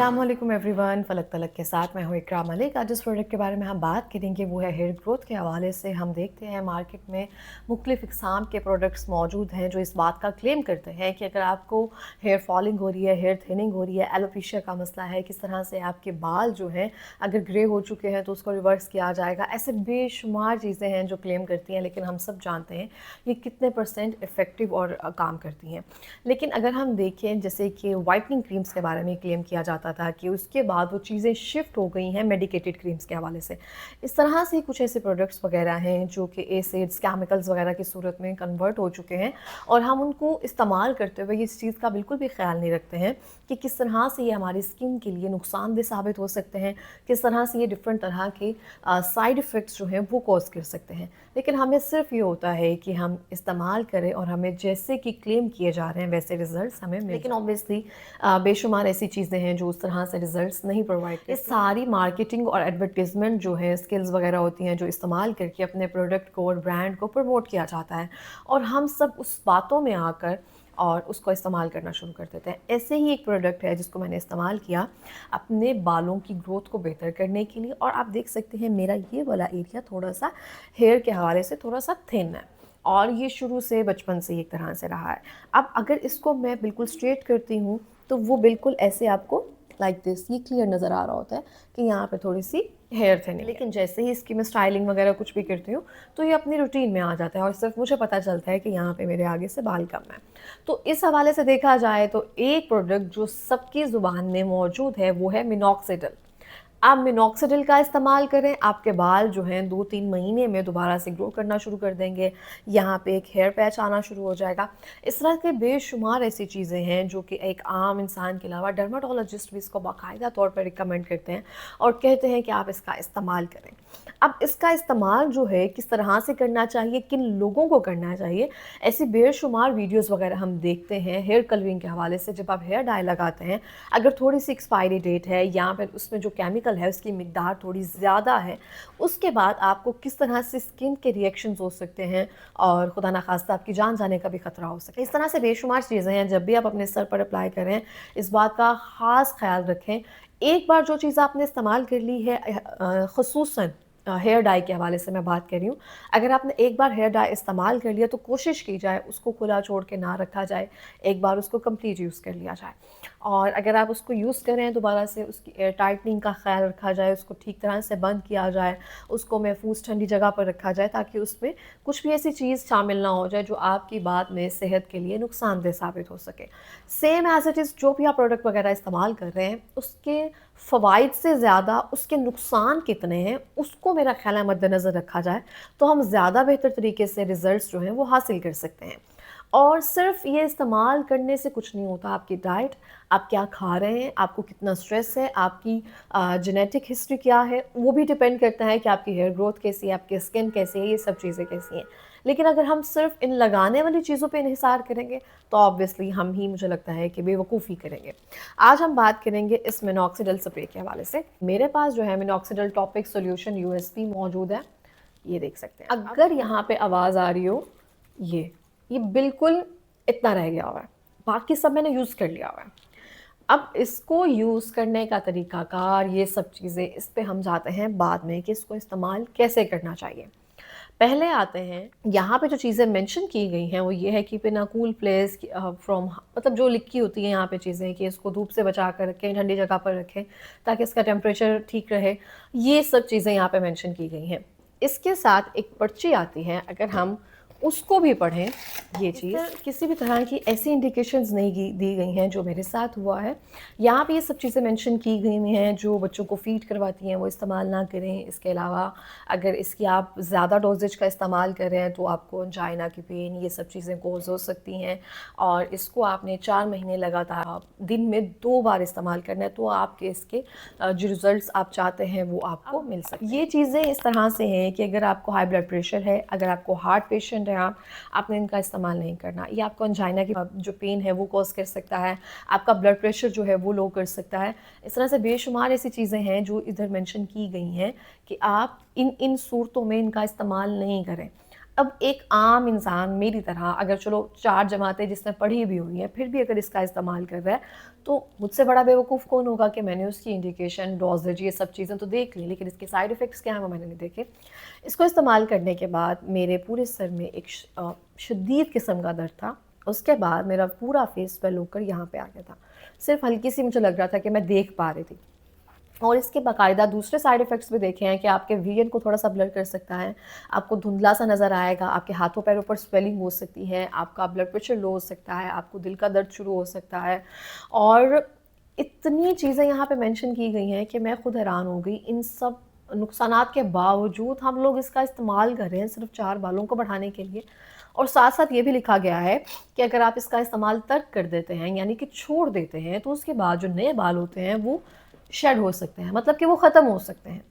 अस्सलामुअलैकुम एवरीवन, फ़लक तलक के साथ मैं हूँ इकरा मलिक। आज जिस प्रोडक्ट के बारे में हम बात करेंगे वो है हेयर ग्रोथ के हवाले से। हम देखते हैं मार्केट में मुख्तलिफ़ इक़साम के प्रोडक्ट्स मौजूद हैं जो इस बात का क्लेम करते हैं कि अगर आपको हेयर फॉलिंग हो रही है, हेयर थिनिंग हो रही है, एलोपेशिया का मसला है, किस तरह से आपके बाल जो हैं अगर ग्रे हो चुके हैं तो उसको रिवर्स किया जाएगा। ऐसे बेशुमार चीज़ें हैं जो क्लेम करती हैं, लेकिन हम सब जानते हैं ये कितने % इफ़ेक्टिव और काम करती हैं। लेकिन अगर हम देखें जैसे कि वाइटनिंग क्रीम्स के बारे में क्लेम किया जाता था कि उसके बाद वो चीज़ें शिफ्ट हो गई हैं मेडिकेटेड क्रीम्स के हवाले से। इस तरह से कुछ ऐसे प्रोडक्ट्स वगैरह हैं जो कि एसिड्स, केमिकल्स वगैरह की सूरत में कन्वर्ट हो चुके हैं और हम उनको इस्तेमाल करते हुए इस चीज़ का बिल्कुल भी ख्याल नहीं रखते हैं कि किस तरह से ये हमारी स्किन के लिए नुकसानदेह साबित हो सकते हैं, किस तरह से ये डिफरेंट तरह के साइड इफ़ेक्ट्स जो हैं वो कॉज़ कर सकते हैं। लेकिन हमें सिर्फ ये होता है कि हम इस्तेमाल करें और हमें जैसे कि क्लेम किए जा रहे हैं वैसे रिजल्ट्स हमें मिल। लेकिन ऑब्वियसली बेशुमार ऐसी चीज़ें हैं जो उस तरह से रिजल्ट्स नहीं प्रोवाइड करती। ये सारी मार्केटिंग और एडवर्टीजमेंट जो है स्किल्स वगैरह होती हैं जो इस्तेमाल करके अपने प्रोडक्ट को और ब्रांड को प्रमोट किया जाता है और हम सब उस बातों में आकर और उसको इस्तेमाल करना शुरू कर देते हैं। ऐसे ही एक प्रोडक्ट है जिसको मैंने इस्तेमाल किया अपने बालों की ग्रोथ को बेहतर करने के लिए और आप देख सकते हैं मेरा ये वाला एरिया थोड़ा सा हेयर के हवाले से थोड़ा सा थिन है और ये शुरू से बचपन से एक तरह से रहा है। अब अगर इसको मैं बिल्कुल स्ट्रेट करती हूँ तो वो बिल्कुल ऐसे आपको लाइक दिस ये क्लियर नज़र आ रहा होता है कि यहाँ पे थोड़ी सी हेयर थिनिंग। लेकिन जैसे ही इसकी मैं स्टाइलिंग वगैरह कुछ भी करती हूँ तो ये अपनी रूटीन में आ जाता है और सिर्फ मुझे पता चलता है कि यहाँ पे मेरे आगे से बाल कम है। तो इस हवाले से देखा जाए तो एक प्रोडक्ट जो सबकी ज़ुबान में मौजूद है वो है मिनॉक्सिडिल। आप मिनॉक्सिडिल का इस्तेमाल करें, आपके बाल जो हैं 2-3 महीने में दोबारा से ग्रो करना शुरू कर देंगे। यहाँ पे एक हेयर पैच आना शुरू हो जाएगा। इस तरह के बेशुमार ऐसी चीज़ें हैं जो कि एक आम इंसान के अलावा डर्माटोलॉजिस्ट भी इसको बाकायदा तौर पर रिकमेंड करते हैं और कहते हैं कि आप इसका इस्तेमाल करें। अब इसका इस्तेमाल जो है किस तरह से करना चाहिए, किन लोगों को करना चाहिए, ऐसी बेशुमार वीडियोज़ वगैरह हम देखते हैं हेयर कलरिंग के हवाले से। जब आप हेयर डाई लगाते हैं, अगर थोड़ी सी एक्सपायरी डेट है या फिर उसमें जो केमिकल है उसकी मिकदार थोड़ी ज़्यादा है, उसके बाद आपको किस तरह से स्किन के रिएक्शंस हो सकते हैं और खुदा न खास्ता आपकी जान जाने का भी ख़तरा हो सकता है। इस तरह से बेशुमार चीज़ें हैं, जब भी आप अपने सर पर अप्लाई करें इस बात का ख़ास ख्याल रखें। एक बार जो चीज़ आपने इस्तेमाल कर ली है ख़ुसूसन हेयर डाई के हवाले से मैं बात कर रही हूँ, अगर आपने एक बार हेयर डाई इस्तेमाल कर लिया तो कोशिश की जाए उसको खुला छोड़ के ना रखा जाए, एक बार उसको कंप्लीट यूज़ कर लिया जाए। और अगर आप उसको यूज़ करें दोबारा से उसकी एयर टाइटनिंग का ख्याल रखा जाए, उसको ठीक तरह से बंद किया जाए, उसको महफूज ठंडी जगह पर रखा जाए ताकि उसमें कुछ भी ऐसी चीज़ शामिल ना हो जाए जो आपकी बाद में सेहत के लिए नुकसानदेह साबित हो सके। सेम एज़ इट इज़ जो भी आप प्रोडक्ट वगैरह इस्तेमाल कर रहे हैं उसके फ़वाइद से ज़्यादा उसके नुकसान कितने हैं उसको मेरा ख़्याल है मद्देनज़र रखा जाए तो हम ज़्यादा बेहतर तरीके से रिज़ल्ट्स जो हैं वो हासिल कर सकते हैं। और सिर्फ ये इस्तेमाल करने से कुछ नहीं होता। आपकी डाइट, आप क्या खा रहे हैं, आपको कितना स्ट्रेस है, आपकी जेनेटिक हिस्ट्री क्या है, वो भी डिपेंड करता है कि आपकी हेयर ग्रोथ कैसी है, आपकी स्किन कैसी है, ये सब चीज़ें कैसी हैं। लेकिन अगर हम सिर्फ इन लगाने वाली चीज़ों पे इन्हिसार करेंगे तो ऑब्वियसली हम ही मुझे लगता है कि बेवकूफ़ी करेंगे। आज हम बात करेंगे इस मिनॉक्सिडिल स्प्रे के हवाले से। मेरे पास जो है मिनॉक्सिडिल टॉपिक सॉल्यूशन यूएसपी मौजूद है, ये देख सकते हैं। अगर यहाँ पे आवाज़ आ रही हो, ये बिल्कुल इतना रह गया हुआ है, बाकी सब मैंने यूज़ कर लिया हुआ है। अब इसको यूज़ करने का तरीक़ाकार, ये सब चीज़ें, इस पे हम जाते हैं बाद में कि इसको इस्तेमाल कैसे करना चाहिए। पहले आते हैं यहाँ पे जो चीज़ें मेंशन की गई हैं वो ये है कि इन अ कूल प्लेस फ्रॉम, मतलब जो लिखी होती हैं यहाँ पे चीज़ें कि इसको धूप से बचा कर रखें, ठंडी जगह पर रखें ताकि इसका टेम्परेचर ठीक रहे। ये सब चीज़ें यहाँ पे मेंशन की गई हैं। इसके साथ एक पर्ची आती है, अगर हम उसको भी पढ़ें, ये चीज़ किसी भी तरह की ऐसी इंडिकेशंस नहीं दी गई हैं जो मेरे साथ हुआ है। यहाँ पे ये सब चीज़ें मेंशन की गई हैं जो बच्चों को फ़ीड करवाती हैं वो इस्तेमाल ना करें। इसके अलावा अगर इसकी आप ज़्यादा डोजेज का इस्तेमाल कर रहे हैं तो आपको एंजाइना की पेन, ये सब चीज़ें कॉज हो सकती हैं और इसको आपने 4 महीने लगातार दिन में 2 बार इस्तेमाल करना है तो आपके इसके जो रिज़ल्ट्स आप चाहते हैं वो आपको मिल सकते हैं। ये चीज़ें इस तरह से हैं कि अगर आपको हाई ब्लड प्रेशर है, अगर आपको हार्ट पेशेंट है, आपने इनका इस्तेमाल नहीं करना। ये आपको एंजाइना की जो पेन है वो कॉज कर सकता है, आपका ब्लड प्रेशर जो है वो लो कर सकता है। इस तरह से बेशुमार ऐसी चीज़ें हैं जो इधर मेंशन की गई हैं कि आप इन सूरतों में इनका इस्तेमाल नहीं करें। अब एक आम इंसान मेरी तरह अगर चलो 4 जमातें जिसने पढ़ी भी हुई हैं, फिर भी अगर इसका इस्तेमाल कर रहा है, तो मुझसे बड़ा बेवकूफ़ कौन होगा कि मैंने उसकी इंडिकेशन, डोज़ेज ये सब चीज़ें तो देख ली, लेकिन इसके साइड इफ़ेक्ट्स क्या हैं वो मैंने नहीं देखे। इसको इस्तेमाल करने के बाद मेरे पूरे सर में एक शदीद किस्म का दर्द था। उसके बाद मेरा पूरा फेस स्वेल होकर यहाँ पे आ गया था। सिर्फ़ हल्की-सी मुझे लग रहा था कि मैं देख पा रही थी। और इसके बाकायदा दूसरे साइड इफ़ेक्ट्स भी देखे हैं कि आपके विज़न को थोड़ा-सा ब्लर कर सकता है, आपको धुंधला-सा नज़र आएगा, आपके हाथों पैरों पर स्वेलिंग हो सकती है, आपका ब्लड प्रेशर लो हो सकता है, आपको दिल का दर्द शुरू हो सकता है। और इतनी चीज़ें यहाँ पे मेंशन की गई हैं कि मैं खुद हैरान हो गई। इन सब नुकसानात के बावजूद हम लोग इसका इस्तेमाल कर रहे हैं सिर्फ़ 4 बालों को बढ़ाने के लिए। और साथ-साथ ये भी लिखा गया है कि अगर आप इसका इस्तेमाल तर्क कर देते हैं, यानी कि छोड़ देते हैं, तो उसके बाद जो नए बाल होते हैं वो शेड हो सकते हैं, मतलब कि वो ख़त्म हो सकते हैं।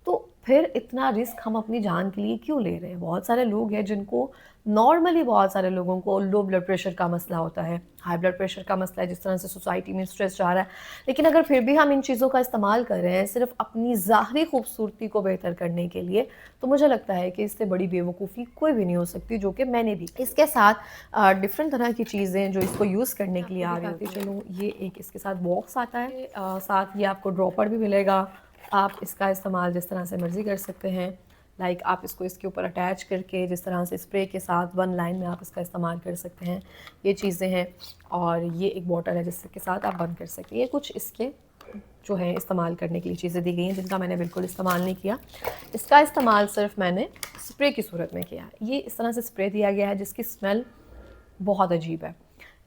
तो फिर इतना रिस्क हम अपनी जान के लिए क्यों ले रहे हैं? बहुत सारे लोग हैं जिनको नॉर्मली बहुत सारे लोगों को लो ब्लड प्रेशर का मसला होता है, हाई ब्लड प्रेशर का मसला है, जिस तरह से सोसाइटी में स्ट्रेस जा रहा है। लेकिन अगर फिर भी हम इन चीज़ों का इस्तेमाल कर रहे हैं सिर्फ़ अपनी ज़ाहरी खूबसूरती को बेहतर करने के लिए, तो मुझे लगता है कि इससे बड़ी बेवकूफ़ी कोई भी नहीं हो सकती, जो कि मैंने भी की। इसके साथ डिफ़रेंट तरह की चीज़ें जो इसको यूज़ करने के लिए आ रही होती हैं। चलो ये एक इसके साथ बॉक्स आता है, साथ ये आपको ड्रॉपर भी मिलेगा। आप इसका इस्तेमाल जिस तरह से मर्ज़ी कर सकते हैं। लाइक आप इसको इसके ऊपर अटैच करके जिस तरह से स्प्रे के साथ वन लाइन में आप इसका इस्तेमाल कर सकते हैं। ये चीज़ें हैं और ये एक बॉटल है जिसके साथ आप बंद कर सकते हैं। ये कुछ इसके जो है इस्तेमाल करने के लिए चीज़ें दी गई हैं जिनका मैंने बिल्कुल इस्तेमाल नहीं किया। इसका इस्तेमाल सिर्फ़ मैंने स्प्रे की सूरत में किया है। ये इस तरह से स्प्रे दिया गया है जिसकी स्मेल बहुत अजीब है।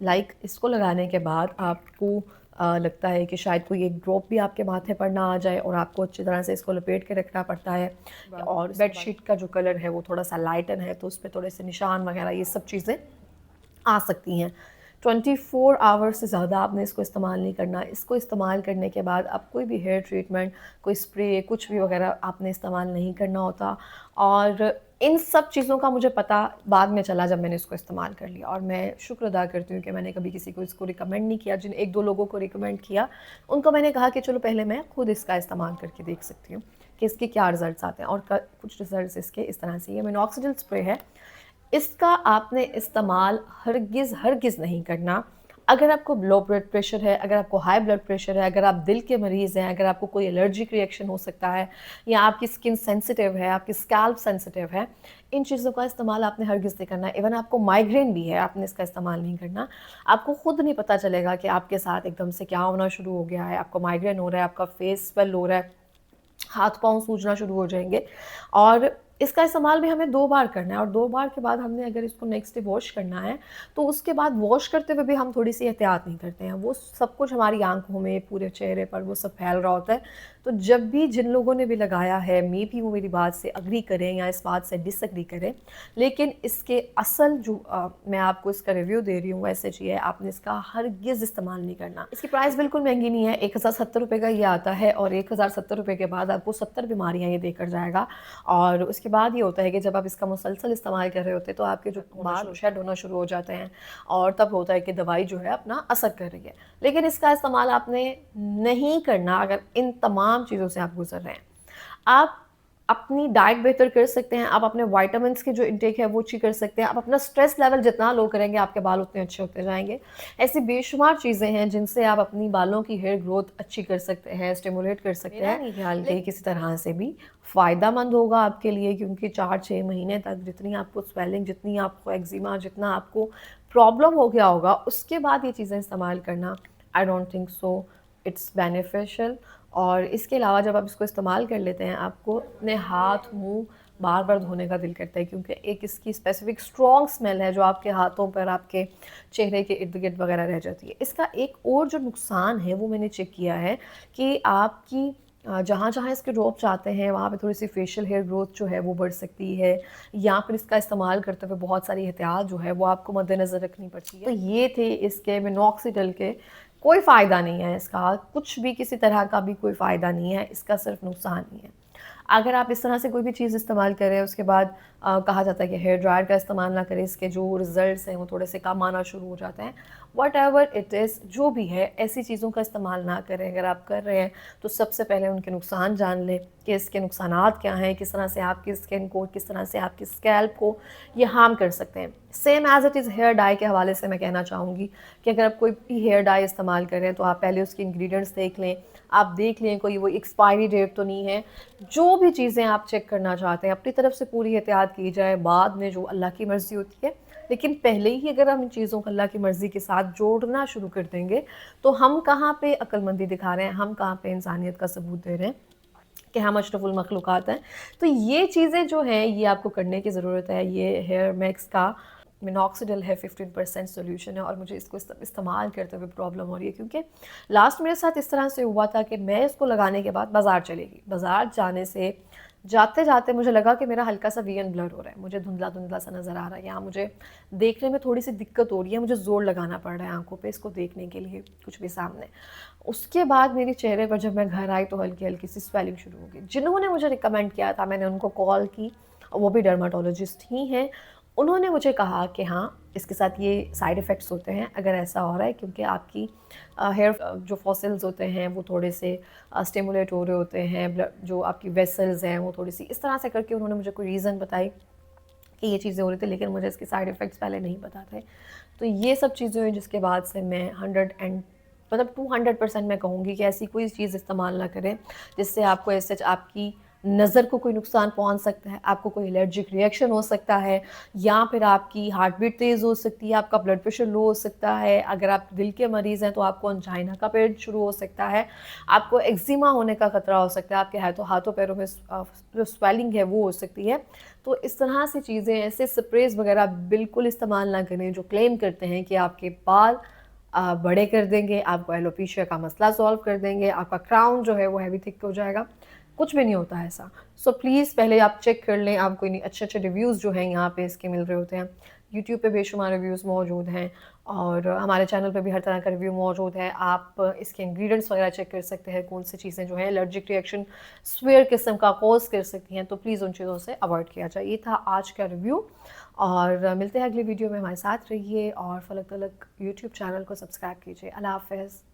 लाइक इसको लगाने के बाद आपको लगता है कि शायद कोई एक ड्रॉप भी आपके माथे पर ना आ जाए और आपको अच्छी तरह से इसको लपेट के रखना पड़ता है। और बेडशीट का जो कलर है वो थोड़ा-सा लाइटन है, तो उसपे थोड़े से निशान वगैरह ये सब चीज़ें आ सकती हैं। 24 आवर्स से ज़्यादा आपने इसको इस्तेमाल नहीं करना। इसको इस्तेमाल करने के बाद आप कोई भी हेयर ट्रीटमेंट, कोई स्प्रे, कुछ भी वग़ैरह आपने इस्तेमाल नहीं करना होता। और इन सब चीज़ों का मुझे पता बाद में चला जब मैंने इसको इस्तेमाल कर लिया, और मैं शुक्र अदा करती हूँ कि मैंने कभी किसी को इसको रिकमेंड नहीं किया। जिन 1-2 लोगों को रिकमेंड किया, उनको मैंने कहा कि चलो पहले मैं खुद इसका इस्तेमाल करके देख सकती हूँ कि इसके क्या रिज़ल्ट्स आते हैं। और क कुछ रिज़ल्ट्स इसके इस तरह से, ये मिनॉक्सिडिल स्प्रे है। इसका आपने इस्तेमाल हरगिज़ नहीं करना। अगर आपको लो ब्लड प्रेशर है, अगर आपको हाई ब्लड प्रेशर है, अगर आप दिल के मरीज़ हैं, अगर आपको कोई एलर्जिक रिएक्शन हो सकता है या आपकी स्किन सेंसिटिव है, आपकी स्कैल्प सेंसिटिव है, इन चीज़ों का इस्तेमाल आपने हरगिज़ नहीं करना। इवन आपको माइग्रेन भी है, आपने इसका इस्तेमाल नहीं करना। आपको खुद नहीं पता चलेगा कि आपके साथ एकदम से क्या होना शुरू हो गया है। आपको माइग्रेन हो रहा है, आपका फेस स्वेल हो रहा है, हाथ-पाँव सूजना शुरू हो जाएँगे। और इसका इस्तेमाल भी हमें 2 बार करना है, और 2 बार के बाद हमने अगर इसको नेक्स्ट डे वॉश करना है, तो उसके बाद वॉश करते हुए भी हम थोड़ी-सी एहतियात नहीं करते हैं। वो सब कुछ हमारी आँखों में, पूरे चेहरे पर वो सब फैल रहा होता है। तो जब भी जिन लोगों ने भी लगाया है, मे बी वो मेरी बात से एग्री करें या इस बात से डिसएग्री करें, लेकिन इसके असल जो मैं आपको इसका रिव्यू दे रही हूँ, एसएच ये है, आपने इसका हरगिज़ इस्तेमाल नहीं करना। इसकी प्राइस बिल्कुल महँगी नहीं है, 1070 रुपए का ये आता है, और 1070 रुपए के बाद आपको 70 बीमारियाँ ये देकर जाएगा। और उसके बाद ये होता है कि जब आप इसका मुसलसल इस्तेमाल कर रहे होते हैं, तो आपके जो बाल शेड होना शुरू हो जाते हैं, और तब होता है कि दवाई जो है अपना असर कर रही है। लेकिन इसका इस्तेमाल आपने नहीं करना अगर इन तमाम चीज़ों से आप गुज़र रहे हैं। आप अपनी डाइट बेहतर कर सकते हैं, आप अपने विटामिन्स की जो इंटेक है वो अच्छी कर सकते हैं, आप अपना स्ट्रेस लेवल जितना लो करेंगे आपके बाल उतने अच्छे होते जाएँगे। ऐसी बेशुमार चीज़ें हैं जिनसे आप अपनी बालों की हेयर ग्रोथ अच्छी कर सकते हैं, स्टिमुलेट कर सकते हैं। मेरा नहीं ख्याल कि किसी तरह से भी फ़ायदेमंद होगा आपके लिए, क्योंकि 4-6 महीने तक जितनी आपको स्वेलिंग, जितनी आपको एक्जिमा, जितना आपको प्रॉब्लम हो गया होगा, उसके बाद ये चीज़ें इस्तेमाल करना, I don't think so it's beneficial. और इसके अलावा जब आप इसको इस्तेमाल कर लेते हैं, आपको अपने हाथ, मुँह बार-बार धोने का दिल करता है, क्योंकि एक इसकी स्पेसिफ़िक स्ट्रॉन्ग स्मेल है जो आपके हाथों पर, आपके चेहरे के इर्द-गिर्द वगैरह रह जाती है। इसका एक और जो नुकसान है वो मैंने चेक किया है कि आपकी जहाँ-जहाँ इसके ड्रॉप जाते हैं वहाँ पे थोड़ी-सी फेशियल हेयर ग्रोथ जो है वो बढ़ सकती है, या फिर इसका इस्तेमाल करते हुए बहुत सारी एहतियात जो है वो आपको मद्देनज़र रखनी पड़ती है। तो ये थे इसके मिनॉक्सिडिल के। कोई फ़ायदा नहीं है इसका, कुछ भी किसी तरह का भी कोई फ़ायदा नहीं है, इसका सिर्फ़ नुकसान ही है। अगर आप इस तरह से कोई भी चीज़ इस्तेमाल करें उसके बाद कहा जाता है कि हेयर ड्रायर का इस्तेमाल ना करें, इसके जो रिज़ल्ट्स हैं वो थोड़े से कम आना शुरू हो जाते हैं। व्हाटएवर इट इज़, जो भी है, ऐसी चीज़ों का इस्तेमाल ना करें। अगर आप कर रहे हैं तो सबसे पहले उनके नुकसान जान लें कि इसके नुकसानात क्या हैं, किस तरह से आपकी स्किन को, किस तरह से आपकी स्कैल्प को ये हार्म कर सकते हैं। Same as it is hair dye के हवाले से मैं कहना चाहूँगी कि अगर आप कोई भी हेयर डाई इस्तेमाल कर रहे हैं तो आप पहले उसके इंग्रीडिएंट्स देख लें। आप देख लें कोई वो एक्सपायरी डेट तो नहीं है। जो भी चीज़ें आप चेक करना चाहते हैं अपनी तरफ से पूरी एहतियात की जाए, बाद में जो अल्लाह की मर्ज़ी होती है। लेकिन पहले ही अगर हम इन चीज़ों को अल्लाह की मर्ज़ी के साथ जोड़ना शुरू कर देंगे तो हम कहाँ पे अक्लमंदी दिखा रहे हैं, हम कहाँ पे इंसानियत का सबूत दे रहे हैं कि हम अशरफुल मखलूक़ात हैं। तो ये चीज़ें जो हैं ये आपको करने की ज़रूरत है। ये हेयर मैक्स का मिनॉक्सिडिल है, 15% सॉल्यूशन है और मुझे इसको इस्तेमाल करते हुए प्रॉब्लम हो रही है क्योंकि लास्ट मेरे साथ इस तरह से हुआ था कि मैं इसको लगाने के बाद बाज़ार चली गई। बाज़ार जाने से जाते-जाते मुझे लगा कि मेरा हल्का-सा विज़न ब्लर हो रहा है, मुझे धुंधला-धुंधला सा नज़र आ रहा है, यहाँ मुझे देखने में थोड़ी-सी दिक्कत हो रही है, मुझे ज़ोर लगाना पड़ रहा है आँखों पे इसको देखने के लिए कुछ भी सामने। उसके बाद मेरे चेहरे पर जब मैं घर आई तो हल्की-हल्की सी स्वेलिंग शुरू हो गई। जिन्होंने मुझे रिकमेंड किया था मैंने उनको कॉल की, वो भी डर्माटोलॉजिस्ट ही हैं। उन्होंने मुझे कहा कि हाँ, इसके साथ ये साइड इफ़ेक्ट्स होते हैं अगर ऐसा हो रहा है क्योंकि आपकी हेयर जो फॉसिल्स होते हैं वो थोड़े से स्टिमुलेट हो रहे होते हैं, ब्लड जो आपकी वेसल्स हैं वो थोड़ी-सी इस तरह से करके उन्होंने मुझे कोई रीज़न बताई कि ये चीज़ें हो रही थी, लेकिन मुझे इसके साइड इफ़ेक्ट्स पहले नहीं पता थे। तो ये सब चीज़ें हुई जिसके बाद से मैं 100 एंड मतलब 200% मैं कहूँगी कि ऐसी कोई चीज़ इस्तेमाल ना करें जिससे आपको ऐसे आपकी नज़र को कोई नुकसान पहुँच सकता है, आपको कोई एलर्जिक रिएक्शन हो सकता है या फिर आपकी हार्ट बीट तेज़ हो सकती है, आपका ब्लड प्रेशर लो हो सकता है। अगर आप दिल के मरीज़ हैं तो आपको अंजाइना का पेन शुरू हो सकता है, आपको एक्जिमा होने का खतरा हो सकता है, आपके हाथों पैरों में जो स्वेलिंग है वो हो सकती है। तो इस तरह से चीज़ें, ऐसे स्प्रेज़ वगैरह बिल्कुल इस्तेमाल ना करें जो क्लेम करते हैं कि आपके बाल बड़े कर देंगे, आपको एलोपेशिया का मसला सॉल्व कर देंगे, आपका क्राउन जो है वो हैवी थिक हो जाएगा। कुछ भी नहीं होता है ऐसा। सो प्लीज़ पहले आप चेक कर लें, आपको इन्हीं अच्छे-अच्छे रिव्यूज़ जो हैं यहाँ पे इसके मिल रहे होते हैं। यूट्यूब पे बेशुमार रिव्यूज़ मौजूद हैं और हमारे चैनल पे भी हर तरह का रिव्यू मौजूद है। आप इसके इंग्रीडिएंट्स वगैरह चेक कर सकते हैं, कौन-सी चीज़ें जो हैं एलर्जिक रिएक्शन स्वेयर किस्म का कॉज़ कर सकती हैं, तो प्लीज़ उन चीज़ों से अवॉइड किया जाए। ये था आज का रिव्यू और मिलते हैं अगली वीडियो में, हमारे साथ रहिए और फलक तलक यूट्यूब चैनल को सब्सक्राइब कीजिए। अल्लाह हाफ़िज़।